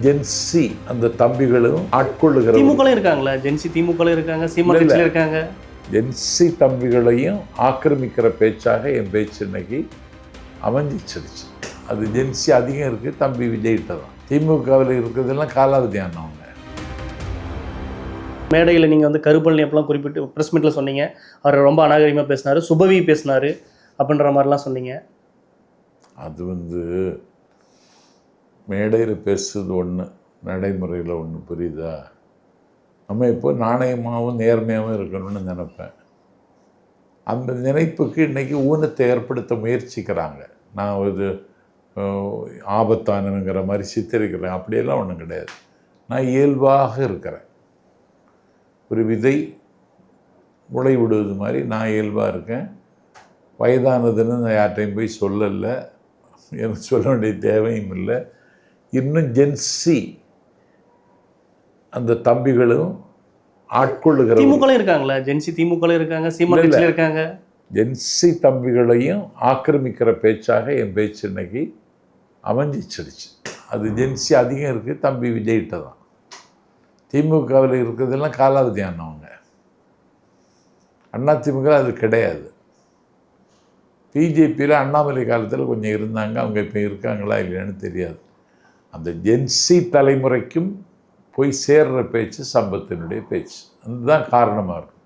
Gen Z அந்த தம்பிகளும் ஆட்கொள்ளுகிற திமுக இருக்காங்களா? Gen Z திமுக இருக்காங்க, சீமா கட்சியில் இருக்காங்க. ஜென்சி தம்பிகளையும் ஆக்கிரமிக்கிற பேச்சாக என் பேச்சு இன்னைக்கு அமைஞ்சிச்சிடுச்சு. அது ஜென்சி அதிகம் இருக்குது தம்பி விஜய்கிட்ட தான். திமுகவில் இருக்கிறதெல்லாம் காலாவதி ஆனவங்க. மேடையில் நீங்கள் வந்து கருப்பழனி அப்பெல்லாம் குறிப்பிட்டு ப்ரெஸ் மீட்டில் சொன்னீங்க, அவர் ரொம்ப அநாகரிகமாக பேசினார், சுபவி பேசினார் அப்படின்ற மாதிரிலாம் சொன்னீங்க. அது மேடையில் பேசுறது ஒன்று, நடைமுறையில் ஒன்று, புரியுதா? நம்ம இப்போ நாணயமாகவும் நேர்மையாகவும் இருக்கணும்னு நினைப்பேன். அந்த நினைப்புக்கு இன்றைக்கி ஊனத்தை ஏற்படுத்த முயற்சிக்கிறாங்க. நான் ஒரு ஆபத்தானங்கிற மாதிரி சித்தரிக்கிறேன், அப்படியெல்லாம் ஒன்றும் கிடையாது. நான் இயல்பாக இருக்கிறேன். ஒரு விதை முளை விடுவது மாதிரி நான் இயல்பாக இருக்கேன். வயதானதுன்னு நான் யார்கிட்டையும் போய் சொல்லலை, எனக்கு சொல்ல வேண்டிய தேவையும் இல்லை. இன்னும் ஜென்சி அந்த தம்பிகளும் ஆட்கொள்ளுகிற திமுக இருக்காங்களா? ஜென்சி திமுக இருக்காங்க, சீமா கட்சியில் இருக்காங்க. ஜென்சி தம்பிகளையும் ஆக்கிரமிக்கிற பேச்சாக என் பேச்சு இன்னைக்கு அமைஞ்சிச்சிடுச்சு. அது ஜென்சி அதிகம் இருக்குது தம்பி விஜய்கிட்ட தான். திமுகவில் இருக்கிறதெல்லாம் காலாவதி ஆனவங்க. அதிமுக அது கிடையாது. பிஜேபியில் அண்ணாமலை காலத்தில் கொஞ்சம் இருந்தாங்க, அவங்க இப்போ இருக்காங்களா இல்லையான்னு தெரியாது. அந்த ஜென்சி தலைமுறைக்கும் போய் சேர்ற பேச்சு சம்பத்தினுடைய பேச்சு. அதுதான் காரணமாக இருக்கும்.